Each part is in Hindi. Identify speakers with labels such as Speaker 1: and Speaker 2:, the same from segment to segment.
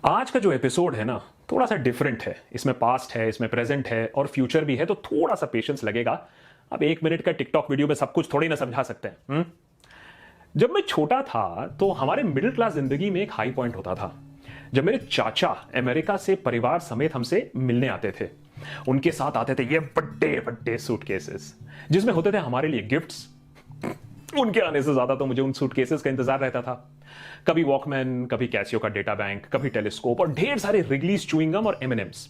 Speaker 1: आज का जो एपिसोड है ना, थोड़ा सा डिफरेंट है। इसमें पास्ट है, इसमें प्रेजेंट है और फ्यूचर भी है, तो थोड़ा सा पेशेंस लगेगा। अब 1 मिनट का टिकटॉक वीडियो में सब कुछ थोड़ी ना समझा सकते हैं। जब मैं छोटा था तो हमारे मिडिल क्लास जिंदगी में एक हाई पॉइंट होता था जब मेरे चाचा अमेरिका से परिवार समेत हमसे मिलने आते थे। उनके साथ आते थे ये बड़े बड़े सूटकेसेस जिसमें होते थे हमारे लिए गिफ्ट्स। उनके आने से ज्यादा तो मुझे उन सूटकेसेस का इंतजार रहता था। कभी वॉकमैन, कभी कैसियो का डेटा बैंक, कभी टेलीस्कोप और ढेर सारे रिगलीज च्युइंग गम और एमएनएम्स।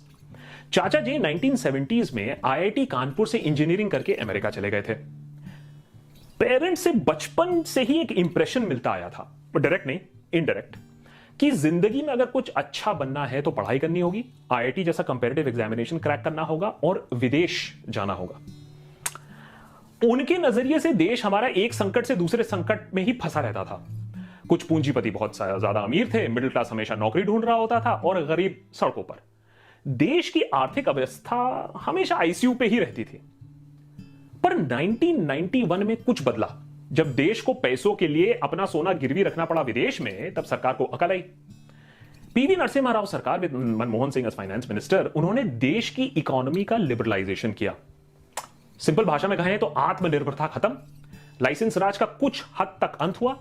Speaker 1: चाचा जी 1970s में आईआईटी कानपुर से इंजीनियरिंग करके अमेरिका चले गए थे। पेरेंट्स से बचपन से ही एक इंप्रेशन मिलता आया था, डायरेक्ट नहीं इनडायरेक्ट, कि जिंदगी में अगर कुछ अच्छा बनना है तो पढ़ाई करनी होगी, आईआईटी जैसा कंपैरेटिव एग्जामिनेशन क्रैक करना होगा और विदेश जाना होगा। उनके नजरिए से देश हमारा एक संकट से दूसरे संकट में ही फंसा रहता था। कुछ पूंजीपति बहुत ज्यादा अमीर थे, मिडिल क्लास हमेशा नौकरी ढूंढ रहा होता था और गरीब सड़कों पर। देश की आर्थिक अवस्था हमेशा आईसीयू पे ही रहती थी। पर 1991 में कुछ बदला। जब देश को पैसों के लिए अपना सोना गिरवी रखना पड़ा विदेश में, तब सरकार को अकल आई। पीवी नरसिम्हा राव सरकार with Manmohan Singh as finance minister, उन्होंने देश की इकोनॉमी का लिबरलाइजेशन किया। सिंपल भाषा में कहें तो आत्मनिर्भरता खत्म, लाइसेंस राज का कुछ हद तक अंत हुआ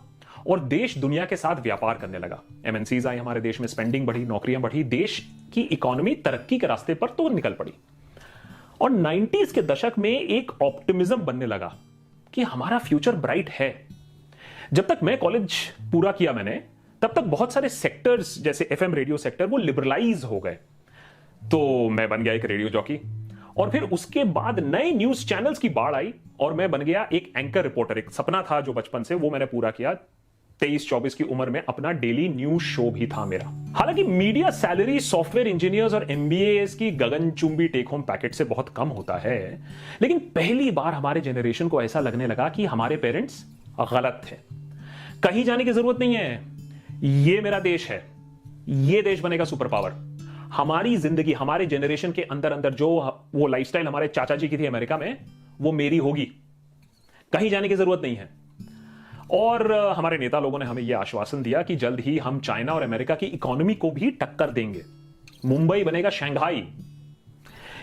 Speaker 1: और देश दुनिया के साथ व्यापार करने लगा। एमएनसीज आई हमारे देश में, स्पेंडिंग बढ़ी, नौकरियां बढ़ी, देश की इकोनॉमी तरक्की के रास्ते पर तो निकल पड़ी। और 90s के दशक में एक ऑप्टिमिज्म बनने लगा कि हमारा फ्यूचर ब्राइट है। जब तक मैं कॉलेज पूरा किया मैंने, तब तक बहुत सारे सेक्टर्स जैसे एफएम रेडियो सेक्टर वो लिबरलाइज हो गए। तो मैं बन गया एक रेडियो जॉकी और फिर उसके बाद नए न्यूज चैनल्स की बाढ़ आई और मैं बन गया एक एंकर रिपोर्टर। एक सपना था जो बचपन से, वो मैंने पूरा किया। 23-24 की उम्र में अपना डेली न्यूज शो भी था मेरा। हालांकि मीडिया सैलरी सॉफ्टवेयर इंजीनियर्स और एमबीएस की गगनचुंबी टेक होम पैकेट से बहुत कम होता है, लेकिन पहली बार हमारे जनरेशन को ऐसा लगने लगा कि हमारे पेरेंट्स गलत थे। कहीं जाने की जरूरत नहीं है, ये मेरा देश है, ये देश बनेगा सुपर पावर। हमारी जिंदगी, हमारे जनरेशन के अंदर अंदर जो वो लाइफस्टाइल हमारे चाचा जी की थी अमेरिका में, वो मेरी होगी। कहीं जाने की जरूरत नहीं है। और हमारे नेता लोगों ने हमें यह आश्वासन दिया कि जल्द ही हम चाइना और अमेरिका की इकोनॉमी को भी टक्कर देंगे। मुंबई बनेगा शंघाई।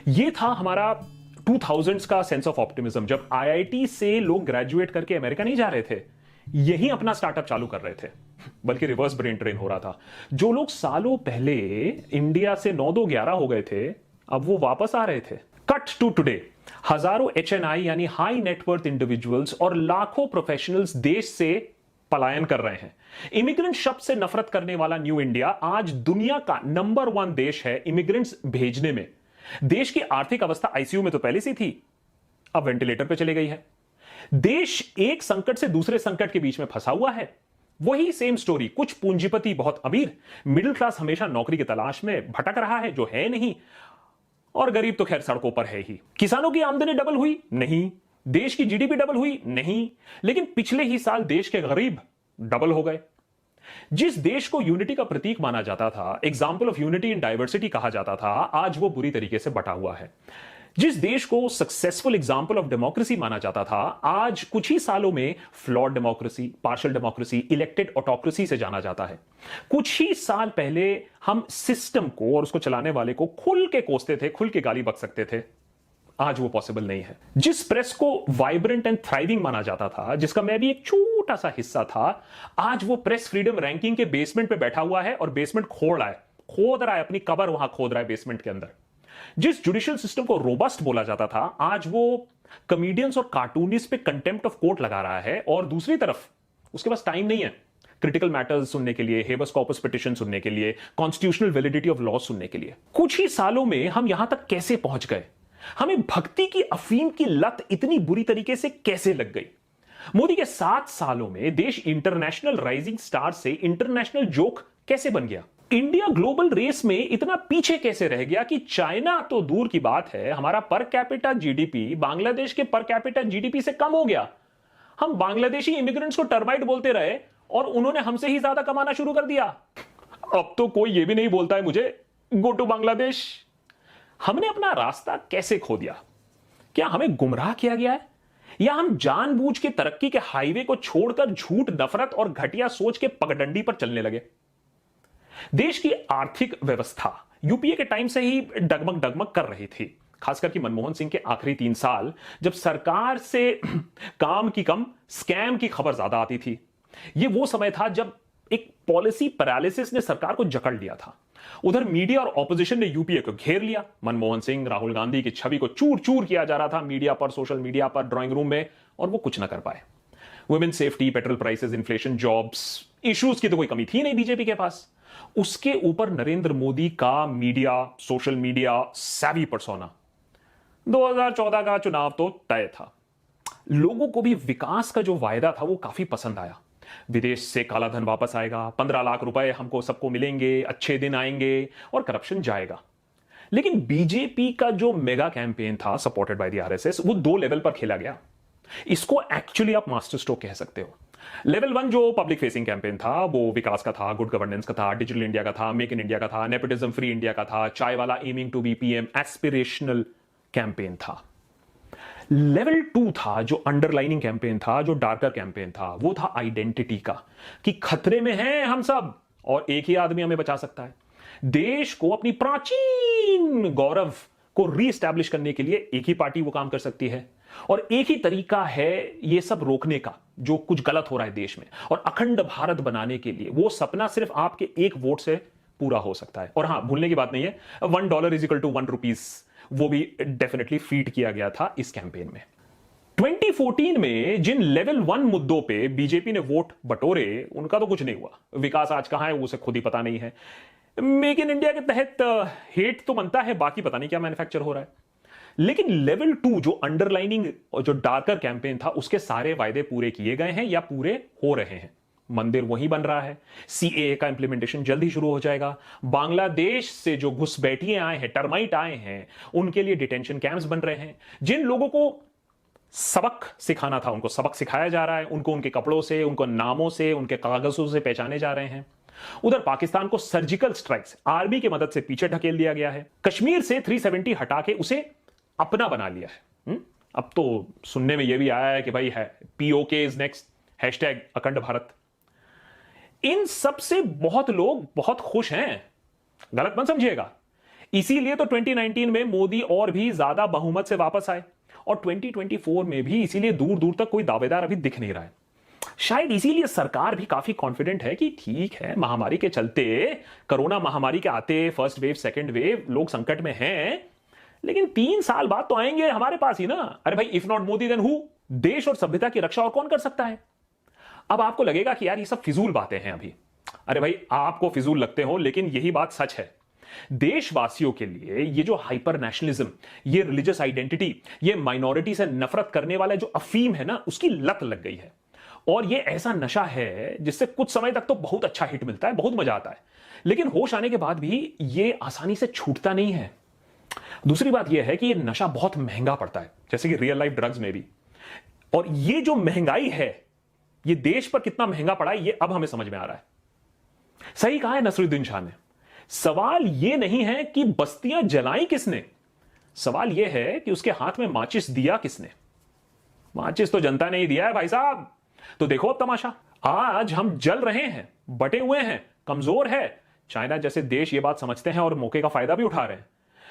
Speaker 1: यह था हमारा 2000s का सेंस ऑफ ऑप्टिमिज्म, जब आईआईटी से लोग ग्रेजुएट करके अमेरिका नहीं जा रहे थे, यही अपना स्टार्टअप चालू कर रहे थे, बल्कि रिवर्स ब्रेन ट्रेन हो रहा था। जो लोग सालों पहले इंडिया से 9-2-11 हो गए थे, अब वो वापस आ रहे थे। कट टू टुडे, हजारों एचएनआई यानी हाई नेटवर्थ इंडिविजुअल्स और लाखों प्रोफेशनल्स देश से पलायन कर रहे हैं। इमिग्रेंट शब्द से नफरत करने वाला न्यू इंडिया आज दुनिया का नंबर 1 देश है इमिग्रेंट्स भेजने में। देश की आर्थिक अवस्था आईसीयू में तो पहले से थी, अब वेंटिलेटर पे चली गई है। देश एक संकट से दूसरे संकट के बीच में फंसा हुआ है। वही सेम स्टोरी, कुछ पूंजीपति बहुत अमीर, मिडिल क्लास हमेशा नौकरी की तलाश में भटक रहा है जो है नहीं, और गरीब तो खैर सड़कों पर है ही। किसानों की आमदनी डबल हुई? नहीं। देश की जीडीपी डबल हुई? नहीं। लेकिन पिछले ही साल देश के गरीब डबल हो गए। जिस देश को यूनिटी का प्रतीक माना जाता था, example of unity in diversity कहा जाता था, आज वो बुरी तरीके से बटा हुआ है। जिस देश को सक्सेसफुल एग्जाम्पल ऑफ डेमोक्रेसी माना जाता था, आज कुछ ही सालों में flawed democracy, partial democracy, elected autocracy से जाना जाता है। कुछ ही साल पहले हम सिस्टम को और उसको चलाने वाले को खुल के कोसते थे, खुल के गाली बक सकते थे, आज वो पॉसिबल नहीं है। जिस प्रेस को वाइब्रेंट एंड थ्राइविंग माना जाता था, जिसका मैं भी एक छोटा सा हिस्सा था, आज वो प्रेस फ्रीडम रैंकिंग के बेसमेंट पे बैठा हुआ है और बेसमेंट खोद रहा है, अपनी कबर वहां खोद रहा है बेसमेंट के अंदर। जिस जुडिशियल सिस्टम को रोबस्ट बोला जाता था, आज वो कॉमेडियंस और कार्टूनिस्ट पे कंटेम्प्ट ऑफ कोर्ट लगा रहा है और दूसरी तरफ उसके पास टाइम नहीं है क्रिटिकल मैटर्स सुनने के लिए, हेबस कॉर्पस पिटीशन सुनने के लिए, कॉन्स्टिट्यूशनल वैलिडिटी ऑफ लॉ सुनने के लिए। कुछ ही सालों में हम यहां तक कैसे पहुंच गए? हमें भक्ति की अफीम की लत इतनी बुरी तरीके से कैसे लग गई? मोदी के 7 सालों में देश इंटरनेशनल राइजिंग स्टार से इंटरनेशनल जोक कैसे बन गया? इंडिया ग्लोबल रेस में इतना पीछे कैसे रह गया कि चाइना तो दूर की बात है, हमारा पर कैपिटा जीडीपी बांग्लादेश के पर कैपिटा जीडीपी से कम हो गया। हम बांग्लादेशी इमिग्रेंट्स को टर्माइट बोलते रहे और उन्होंने हमसे ही ज्यादा कमाना शुरू कर दिया। अब तो कोई ये भी नहीं बोलता है मुझे गो टू बांग्लादेश। हमने अपना रास्ता कैसे खो दिया? क्या हमें गुमराह किया गया है, या हम जानबूझ के तरक्की के हाईवे को छोड़कर झूठ, नफरत और घटिया सोच के पगडंडी पर चलने लगे? देश की आर्थिक व्यवस्था यूपीए के टाइम से ही डगमग डगमग कर रही थी, खासकर कि मनमोहन सिंह के आखिरी 3 साल जब सरकार से काम की कम स्कैम की खबर ज्यादा आती थी। यह वो समय था जब एक पॉलिसी पैरालिसिस ने सरकार को जकड़ लिया था। उधर मीडिया और ऑपोजिशन ने यूपीए को घेर लिया। मनमोहन सिंह, राहुल गांधी की छवि को चूर चूर किया जा रहा था मीडिया पर, सोशल मीडिया पर, ड्राइंग रूम में, और वो कुछ ना कर पाए। Women safety, petrol prices, inflation, jobs, issues की तो कोई कमी थी नहीं बीजेपी के पास। उसके ऊपर नरेंद्र मोदी का media, social media savvy persona. 2014 का चुनाव तो तय था। लोगों को भी विकास का जो वायदा था वो काफी पसंद आया। विदेश से काला धन वापस आएगा, 15 लाख रुपए हमको सबको मिलेंगे, अच्छे दिन आएंगे और करप्शन जाएगा। लेकिन बीजेपी का जो मेगा कैंपेन था सपोर्टेड बाय द आरएसएस, वो 2 लेवल पर खेला गया। इसको एक्चुअली आप मास्टर स्ट्रोक कह सकते हो। लेवल 1 जो पब्लिक फेसिंग कैंपेन था वो विकास का था, गुड गवर्नेंस का था, डिजिटल इंडिया का था, मेक इन इंडिया का था, नेपोटिज्म फ्री इंडिया का था, चाय वाला aiming to be PM aspirational campaign था। लेवल 2 था जो अंडरलाइनिंग कैंपेन था, जो डार्कर कैंपेन था, वो था आइडेंटिटी का, कि खतरे में हैं हम सब और एक ही आदमी हमें बचा सकता है। देश को अपनी प्राचीन गौरव को रीएस्टैब्लिश करने के लिए एक ही पार्टी वो काम कर सकती है और एक ही तरीका है ये सब रोकने का जो कुछ गलत हो रहा है देश में, और अखंड भारत बनाने के लिए वो सपना सिर्फ आपके एक वोट से पूरा हो सकता है। और हां, भूलने की बात नहीं है, $1 इज इक्वल टू 1 रुपीज, वो भी डेफिनेटली फीड किया गया था इस कैंपेन में। 2014 में जिन लेवल 1 मुद्दों पे बीजेपी ने वोट बटोरे, उनका तो कुछ नहीं हुआ। विकास आज कहां है उसे खुद ही पता नहीं है। मेक इन इंडिया के तहत हेट तो बनता है, बाकी पता नहीं क्या मैन्युफैक्चर हो रहा है। लेकिन लेवल 2 जो अंडरलाइनिंग और जो डार्कर कैंपेन था, उसके सारे वायदे पूरे किए गए हैं या पूरे हो रहे हैं। मंदिर वहीं बन रहा है, सीएए का इंप्लीमेंटेशन जल्द ही शुरू हो जाएगा। बांग्लादेश से जो घुसपैठिए आए हैं, टर्माइट आए हैं, उनके लिए डिटेंशन कैंप्स बन रहे हैं। जिन लोगों को सबक सिखाना था उनको सबक सिखाया जा रहा है, उनको उनके कपड़ों से, उनको नामों से, उनके कागजों से पहचाने जा रहे हैं। उधर पाकिस्तान को सर्जिकल स्ट्राइक्स आर्मी की मदद से पीछे ढकेल दिया गया है। कश्मीर से 370 हटा के उसे अपना बना लिया है। अब तो सुनने में यह भी आया है कि भाई है पीओके इज नेक्स्ट, हैशटैग अखंड भारत। इन सब से बहुत लोग बहुत खुश हैं, गलत मत समझिएगा। इसीलिए तो 2019 में मोदी और भी ज्यादा बहुमत से वापस आए, और 2024 में भी इसीलिए दूर दूर तक कोई दावेदार अभी दिख नहीं रहा है। शायद इसीलिए सरकार भी काफी कॉन्फिडेंट है कि ठीक है, महामारी के चलते, कोरोना महामारी के आते, फर्स्ट वेव, सेकंड वेव, लोग संकट में हैं, लेकिन 3 साल बाद तो आएंगे हमारे पास ही ना। अरे भाई, if not Modi then who? देश और सभ्यता की रक्षा और कौन कर सकता है? अब आपको लगेगा कि यार ये सब फिजूल बातें हैं अभी। अरे भाई, आपको फिजूल लगते हो, लेकिन यही बात सच है। देशवासियों के लिए ये जो हाइपर नेशनलिज्म, ये रिलीजियस आइडेंटिटी, ये माइनॉरिटी से नफरत करने वाला जो अफीम है ना, उसकी लत लग गई है। और ये ऐसा नशा है जिससे कुछ समय तक तो बहुत अच्छा हिट मिलता है, बहुत मजा आता है, लेकिन होश आने के बाद भी ये आसानी से छूटता नहीं है। दूसरी बात यह है कि ये नशा बहुत महंगा पड़ता है, जैसे कि रियल लाइफ ड्रग्स में भी। और ये जो महंगाई है, ये देश पर कितना महंगा पड़ा है, ये अब हमें समझ में आ रहा है। सही कहा है नसरुद्दीन शाह ने। सवाल यह नहीं है कि बस्तियां जलाई किसने, सवाल यह है कि उसके हाथ में माचिस दिया किसने। माचिस तो जनता ने ही दिया है भाई साहब। तो देखो अब तमाशा, आज हम जल रहे हैं, बटे हुए हैं, कमजोर है। चाइना जैसे देश ये बात समझते हैं और मौके का फायदा भी उठा रहे हैं,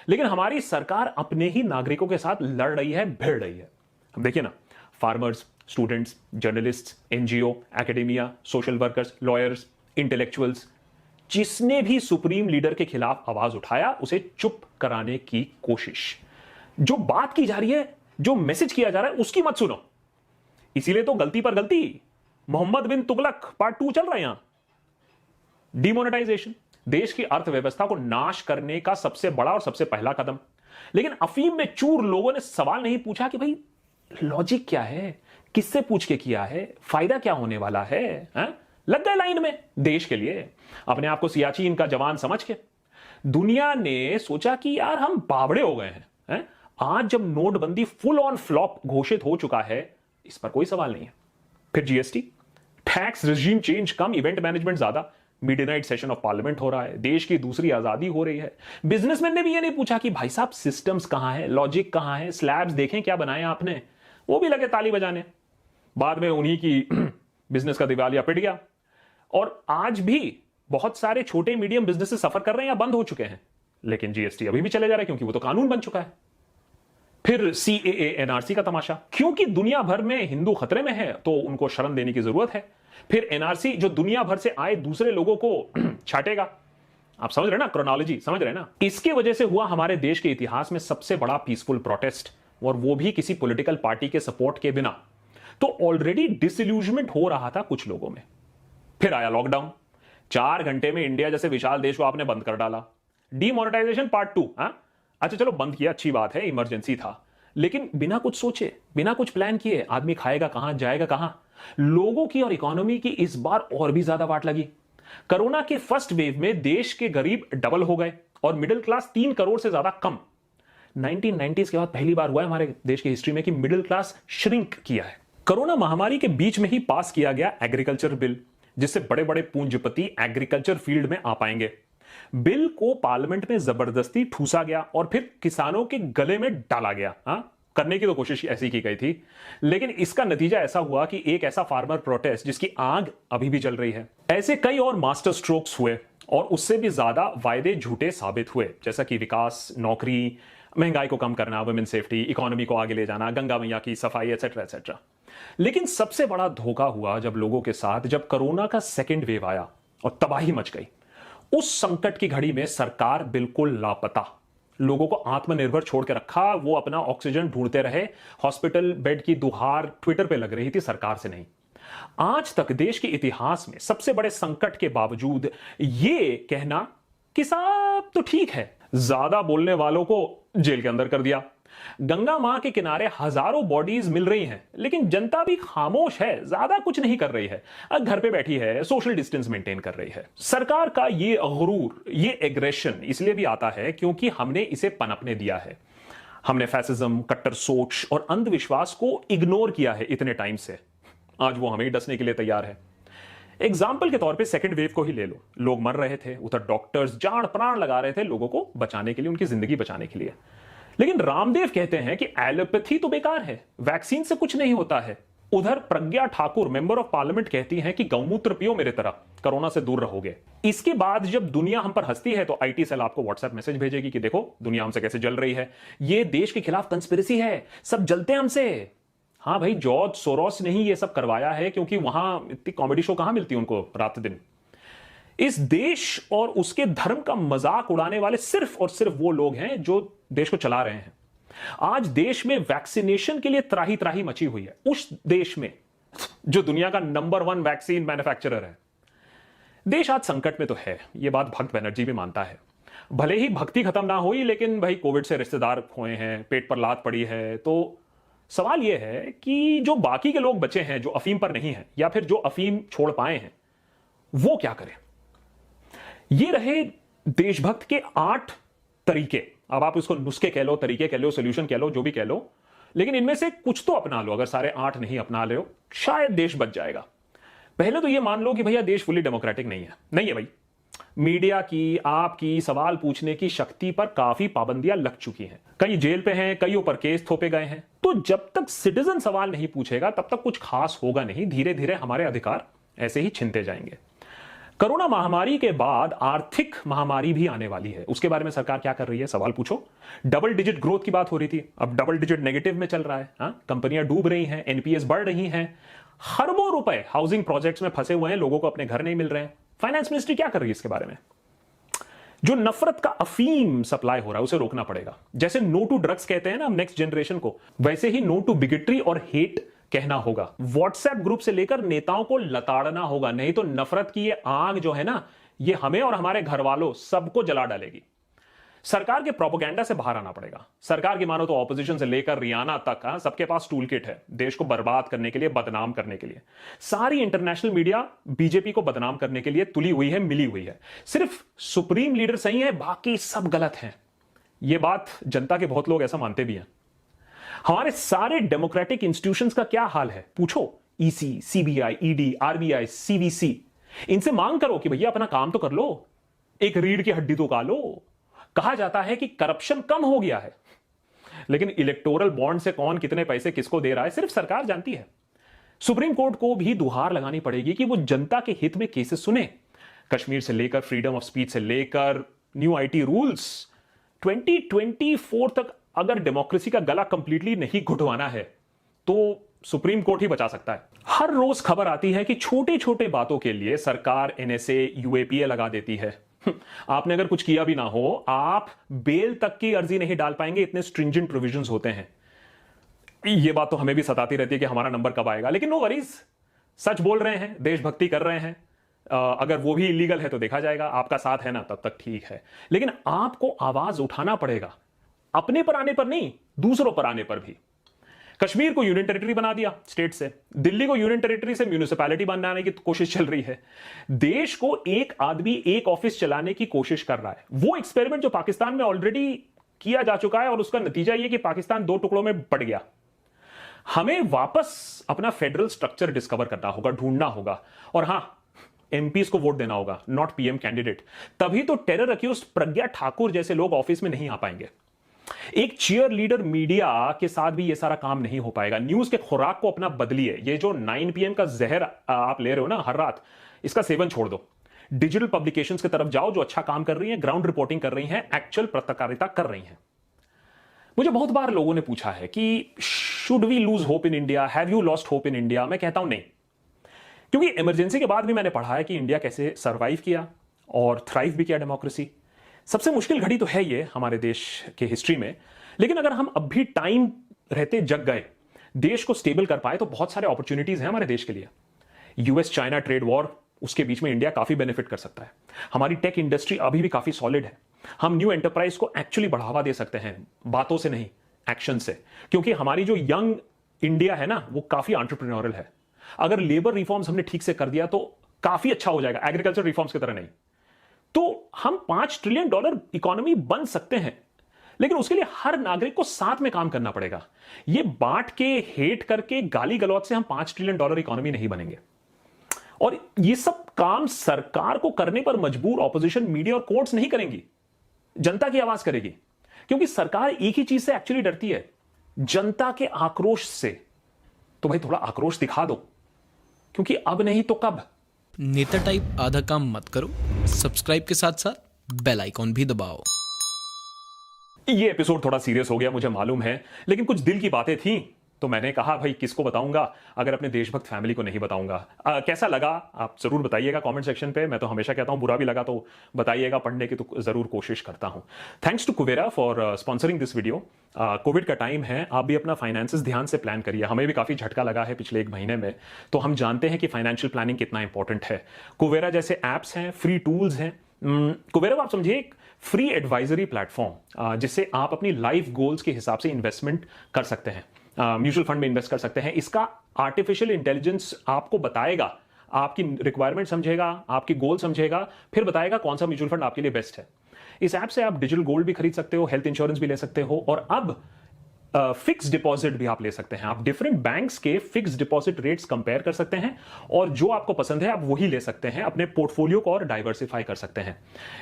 Speaker 1: लेकिन हमारी सरकार अपने ही नागरिकों के साथ लड़ रही है, भिड़ रही है। अब देखिए ना, farmers, students, journalist, NGO, academia, social workers, lawyers, intellectuals, जिसने भी सुप्रीम लीडर के खिलाफ आवाज उठाया, उसे चुप कराने की कोशिश। जो बात की जा रही है, जो मैसेज किया जा रहा है, उसकी मत सुनो। इसीलिए तो गलती पर गलती, मोहम्मद बिन तुगलक पार्ट 2 चल रहा है यहां। डिमोनेटाइजेशन, देश की अर्थव्यवस्था को नाश करने का सबसे बड़ा और सबसे पहला कदम। लेकिन अफीम में चूर लोगों ने सवाल नहीं पूछा कि भाई लॉजिक क्या है, किससे पूछ के किया है, फायदा क्या होने वाला है, लग गए लाइन में देश के लिए, अपने आप को सियाचिन का जवान समझ के। दुनिया ने सोचा कि यार हम बावड़े हो गए हैं। आज जब नोटबंदी फुल ऑन फ्लॉप घोषित हो चुका है, इस पर कोई सवाल नहीं है। फिर जीएसटी, टैक्स रेजिम चेंज कम, इवेंट मैनेजमेंट ज्यादा, मिडनाइट सेशन ऑफ पार्लियामेंट हो रहा है, देश की दूसरी आजादी हो रही है। बिजनेसमैन ने भी ये नहीं पूछा कि भाई साहब सिस्टम्स कहां है, लॉजिक कहां है, स्लैब्स देखें क्या बनाया आपने, वो भी लगे ताली बजाने। बाद में उन्हीं की बिजनेस का दिवालिया पिट गया। और आज भी बहुत सारे छोटे मीडियम बिजनेसेस सफर कर रहे हैं या बंद हो चुके हैं, लेकिन जीएसटी अभी भी चले जा रहा है क्योंकि वो तो कानून बन चुका है। फिर सीएए एनआरसी का तमाशा, क्योंकि दुनिया भर में हिंदू खतरे में है तो उनको शरण देने की जरूरत है। फिर एनआरसी जो दुनिया भर से आए दूसरे लोगों को छाटेगा। आप समझ रहे ना, क्रोनोलॉजी समझ रहे ना। इसके वजह से हुआ हमारे देश के इतिहास में सबसे बड़ा पीसफुल प्रोटेस्ट, और वो भी किसी पॉलिटिकल पार्टी के सपोर्ट के बिना। तो ऑलरेडी डिसइल्यूजमेंट हो रहा था कुछ लोगों में। फिर आया लॉकडाउन, 4 घंटे में इंडिया जैसे विशाल देश को आपने बंद कर डाला। डीमोनेटाइजेशन पार्ट 2, अच्छा चलो बंद किया, अच्छी बात है, इमरजेंसी था, लेकिन बिना कुछ सोचे, बिना कुछ प्लान किए आदमी खाएगा कहां, जाएगा कहां। लोगों की और इकोनॉमी की इस बार और भी ज्यादा वाट लगी। कोरोना के फर्स्ट वेव में देश के गरीब डबल हो गए और मिडिल क्लास 3 करोड़ से ज्यादा कम। 1990s के बाद पहली बार हुआ है हमारे देश की हिस्ट्री में कि मिडिल क्लास श्रिंक किया है। कोरोना महामारी के बीच में ही पास किया गया एग्रीकल्चर बिल, जिससे बड़े बड़े पूंजीपति एग्रीकल्चर फील्ड में आ पाएंगे। बिल को पार्लियामेंट में जबरदस्ती ठूसा गया और फिर किसानों के गले में डाला गया। करने की तो कोशिश ऐसी की गई थी, लेकिन इसका नतीजा ऐसा हुआ कि एक ऐसा फार्मर प्रोटेस्ट जिसकी आग अभी भी जल रही है। ऐसे कई और मास्टर स्ट्रोक्स हुए और उससे भी ज्यादा वायदे झूठे साबित हुए, जैसा कि विकास, नौकरी, महंगाई को कम करना, वुमेन सेफ्टी, इकोनॉमी को आगे ले जाना, गंगा मैया की सफाई, एटसेट्रा एटसेट्रा। लेकिन सबसे बड़ा धोखा हुआ जब लोगों के साथ जब कोरोना का सेकेंड वेव आया और तबाही मच गई। उस संकट की घड़ी में सरकार बिल्कुल लापता। लोगों को आत्मनिर्भर छोड़ के रखा, वो अपना ऑक्सीजन ढूंढते रहे। हॉस्पिटल बेड की दुहार ट्विटर पे लग रही थी, सरकार से नहीं। आज तक देश के इतिहास में सबसे बड़े संकट के बावजूद ये कहना कि साहब तो ठीक है, ज्यादा बोलने वालों को जेल के अंदर कर दिया। गंगा मां के किनारे हजारों बॉडीज मिल रही हैं, लेकिन जनता भी खामोश है, ज्यादा कुछ नहीं कर रही है, घर पे बैठी है, सोशल डिस्टेंस मेंटेन कर रही है। सरकार का ये गुरूर, ये एग्रेशन इसलिए भी आता है क्योंकि हमने इसे पनपने दिया है। हमने फैसिज्म, कट्टर सोच और अंधविश्वास को इग्नोर किया है इतने टाइम से। आज वो हमें डसने के लिए तैयार है। एग्जाम्पल के तौर पे सेकंड वेव को ही ले लो। लोग मर रहे थे, उधर डॉक्टर्स जान प्राण लगा रहे थे लोगों को बचाने के लिए, उनकी जिंदगी बचाने के लिए। लेकिन रामदेव कहते हैं कि एलोपैथी तो बेकार है, वैक्सीन से कुछ नहीं होता है। उधर Pragya Thakur, member of parliament, कहती हैं कि गौमूत्र पियो मेरे तरह, कोरोना से दूर रहोगे। इसके बाद जब दुनिया हम पर हंसती है तो आईटी सेल आपको व्हाट्सएप मैसेज भेजेगी कि देखो दुनिया हमसे कैसे जल रही है, ये देश के खिलाफ कंस्पिरेसी है, सब जलते हैं हमसे। हाँ भाई, जॉर्ज सोरोस ने ही ये सब करवाया है, क्योंकि वहां इतनी कॉमेडी शो कहां मिलती उनको रात दिन। इस देश और उसके धर्म का मजाक उड़ाने वाले सिर्फ और सिर्फ वो लोग हैं जो देश को चला रहे हैं। आज देश में वैक्सीनेशन के लिए त्राही त्राही मची हुई है, उस देश में जो दुनिया का नंबर 1 वैक्सीन मैन्युफैक्चरर है। देश आज संकट में तो है, यह बात भक्त बनर्जी भी मानता है। भले ही भक्ति खत्म ना हुई, लेकिन भाई कोविड से रिश्तेदार खोए हैं, पेट पर लात पड़ी है। तो सवाल यह है कि जो बाकी के लोग बचे हैं, जो अफीम पर नहीं है या फिर जो अफीम छोड़ पाए हैं, वो क्या करें। ये रहे देशभक्त के 8 तरीके। अब आप इसको नुस्खे कह लो, तरीके कह लो, सोल्यूशन कह लो, जो भी कह लो, लेकिन इनमें से कुछ तो अपना लो। अगर सारे 8 नहीं अपना लो, शायद देश बच जाएगा। पहले तो ये मान लो कि भैया देश फुली डेमोक्रेटिक नहीं है। नहीं है भाई, मीडिया की, आपकी सवाल पूछने की शक्ति पर काफी पाबंदियां लग चुकी हैं। कई जेल पे हैं, कई ऊपर केस थोपे गए हैं। तो जब तक सिटीजन सवाल नहीं पूछेगा तब तक कुछ खास होगा नहीं। धीरे धीरे हमारे अधिकार ऐसे ही छिनते जाएंगे। कोरोना महामारी के बाद आर्थिक महामारी भी आने वाली है, उसके बारे में सरकार क्या कर रही है, सवाल पूछो। डबल डिजिट ग्रोथ की बात हो रही थी, अब डबल डिजिट नेगेटिव में चल रहा है। कंपनियां डूब रही हैं, एनपीएस बढ़ रही हैं, खरबों रुपए हाउसिंग प्रोजेक्ट्स में फंसे हुए हैं, लोगों को अपने घर नहीं मिल रहे हैं। फाइनेंस मिनिस्ट्री क्या कर रही है इसके बारे में? जो नफरत का अफीम सप्लाई हो रहा है उसे रोकना पड़ेगा। जैसे नो टू ड्रग्स कहते हैं ना नेक्स्ट जनरेशन को, वैसे ही नो टू बिगेट्री और हेट कहना होगा। व्हाट्सएप ग्रुप से लेकर नेताओं को लताड़ना होगा, नहीं तो नफरत की ये आग जो है ना, ये हमें और हमारे घर वालों सबको जला डालेगी। सरकार के प्रोपेगेंडा से बाहर आना पड़ेगा। सरकार की मानो तो ऑपोजिशन से लेकर रियाना तक सबके पास टूल किट है देश को बर्बाद करने के लिए, बदनाम करने के लिए। सारी इंटरनेशनल मीडिया बीजेपी को बदनाम करने के लिए तुली हुई है, मिली हुई है। सिर्फ सुप्रीम लीडर सही है, बाकी सब गलत है। यह बात जनता के बहुत लोग ऐसा मानते भी हैं। हमारे सारे डेमोक्रेटिक इंस्टीट्यूशंस का क्या हाल है पूछो। EC, CBI, ED, RBI, CVC, इनसे मांग करो कि भैया अपना काम तो कर लो, एक रीढ़ की हड्डी तो उगा लो। कहा जाता है कि करप्शन कम हो गया है, लेकिन इलेक्टोरल बॉन्ड से कौन कितने पैसे किसको दे रहा है सिर्फ सरकार जानती है। सुप्रीम कोर्ट को भी दुहार लगानी पड़ेगी कि वो जनता के हित में केसेस सुने। कश्मीर से लेकर फ्रीडम ऑफ स्पीच से लेकर न्यू आईटी रूल्स, 2024 तक अगर डेमोक्रेसी का गला कंप्लीटली नहीं घुटवाना है तो सुप्रीम कोर्ट ही बचा सकता है। हर रोज खबर आती है कि छोटे छोटे बातों के लिए सरकार एनएसए यूएपीए लगा देती है। आपने अगर कुछ किया भी ना हो, आप बेल तक की अर्जी नहीं डाल पाएंगे, इतने स्ट्रिंजेंट प्रोविजंस होते हैं। ये बात तो हमें भी सताती रहती है कि हमारा नंबर कब आएगा, लेकिन नो वरीज, सच बोल रहे हैं, देशभक्ति कर रहे हैं। अगर वो भी इलीगल है तो देखा जाएगा, आपका साथ है ना तब तक ठीक है, लेकिन आपको आवाज उठाना पड़ेगा, अपने पर आने पर नहीं, दूसरों पर आने पर भी। कश्मीर को यूनियन टेरिटरी बना दिया स्टेट से, दिल्ली को यूनियन टेरिटरी से म्यूनिसिपैलिटी बनाने की कोशिश चल रही है। देश को एक आदमी एक ऑफिस चलाने की कोशिश कर रहा है। वो एक्सपेरिमेंट जो पाकिस्तान में ऑलरेडी किया जा चुका है और उसका नतीजा यह कि पाकिस्तान 2 टुकड़ों में बट गया। हमें वापस अपना फेडरल स्ट्रक्चर डिस्कवर करना होगा, ढूंढना होगा, और हां, एमपीज को वोट देना होगा, नॉट पीएम कैंडिडेट। तभी तो टेरर अक्यूज्ड प्रज्ञा ठाकुर जैसे लोग ऑफिस में नहीं आ पाएंगे। एक चीयर लीडर मीडिया के साथ भी यह सारा काम नहीं हो पाएगा। न्यूज के खुराक को अपना बदलिए। ये जो 9 PM का जहर आप ले रहे हो ना हर रात, इसका सेवन छोड़ दो। डिजिटल पब्लिकेशंस की तरफ जाओ जो अच्छा काम कर रही हैं, ग्राउंड रिपोर्टिंग कर रही हैं, एक्चुअल पत्रकारिता कर रही हैं। मुझे बहुत बार लोगों ने पूछा है कि should we lose hope in India, have you lost hope in India? मैं कहता हूं नहीं, क्योंकि इमरजेंसी के बाद भी मैंने पढ़ा है कि इंडिया कैसे सर्वाइव किया और थ्राइव भी किया डेमोक्रेसी। सबसे मुश्किल घड़ी तो है ये हमारे देश के हिस्ट्री में, लेकिन अगर हम अब भी टाइम रहते जग गए, देश को स्टेबल कर पाए, तो बहुत सारे अपॉर्चुनिटीज हैं हमारे देश के लिए। यूएस चाइना ट्रेड वॉर, उसके बीच में इंडिया काफी बेनिफिट कर सकता है। हमारी टेक इंडस्ट्री अभी भी काफी सॉलिड है। हम न्यू एंटरप्राइज को एक्चुअली बढ़ावा दे सकते हैं, बातों से नहीं, एक्शन से, क्योंकि हमारी जो यंग इंडिया है ना, वो काफी एंटरप्रेन्योरल है। अगर लेबर रिफॉर्म्स हमने ठीक से कर दिया तो काफी अच्छा हो जाएगा, एग्रीकल्चर रिफॉर्म्स की तरह नहीं। तो हम $5 ट्रिलियन इकोनॉमी बन सकते हैं, लेकिन उसके लिए हर नागरिक को साथ में काम करना पड़ेगा। ये बांट के, हेट करके, गाली गलौज से हम $5 ट्रिलियन इकोनॉमी नहीं बनेंगे। और ये सब काम सरकार को करने पर मजबूर ऑपोजिशन, मीडिया और कोर्ट्स नहीं करेंगी, जनता की आवाज करेगी। क्योंकि सरकार एक ही चीज से एक्चुअली डरती है, जनता के आक्रोश से। तो भाई थोड़ा आक्रोश दिखा दो, क्योंकि अब नहीं तो कब।
Speaker 2: नेता टाइप आधा काम मत करो, सब्सक्राइब के साथ साथ बेल आइकॉन भी दबाओ।
Speaker 1: ये एपिसोड थोड़ा सीरियस हो गया, मुझे मालूम है, लेकिन कुछ दिल की बातें थी तो मैंने कहा भाई किसको बताऊंगा अगर अपने देशभक्त फैमिली को नहीं बताऊंगा। कैसा लगा आप जरूर बताइएगा कमेंट सेक्शन पे। मैं तो हमेशा कहता हूं बुरा भी लगा तो बताइएगा, पढ़ने की तो जरूर कोशिश करता हूं। Thanks to Kuvera for sponsoring this video. Covid का टाइम है, आप भी अपना फाइनेंसेस ध्यान से प्लान करिए। हमें भी काफी झटका लगा है पिछले 1 महीने में, तो हम जानते हैं कि फाइनेंशियल प्लानिंग कितना इंपॉर्टेंट है। कुवेरा जैसे एप्स हैं, फ्री टूल्स हैं। कुवेरा को आप समझिए एक फ्री एडवाइजरी प्लेटफॉर्म, जिससे आप अपनी लाइफ गोल्स के हिसाब से इन्वेस्टमेंट कर सकते हैं, म्यूचुअल फंड में इन्वेस्ट कर सकते हैं। इसका आर्टिफिशियल इंटेलिजेंस आपको बताएगा, आपकी रिक्वायरमेंट समझेगा, आपकी गोल समझेगा, फिर बताएगा कौन सा म्यूचुअल फंड आपके लिए बेस्ट है। इस ऐप से आप डिजिटल गोल्ड भी खरीद सकते हो, हेल्थ इंश्योरेंस भी ले सकते हो, और अब फिक्स डिपॉजिट भी आप ले सकते हैं। आप डिफरेंट बैंक्स के फिक्स डिपॉजिट रेट्स कंपेयर कर सकते हैं, और जो आपको पसंद है आप वही ले सकते हैं। अपने पोर्टफोलियो को और डाइवर्सिफाई कर सकते हैं।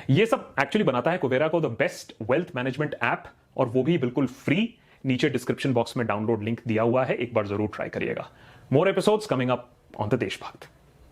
Speaker 1: ये सब एक्चुअली बनाता है कुवेरा को the best wealth management app, और वो भी बिल्कुल फ्री। नीचे डिस्क्रिप्शन बॉक्स में डाउनलोड लिंक दिया हुआ है, एक बार जरूर ट्राई करिएगा। More episodes coming up on the देशभक्त।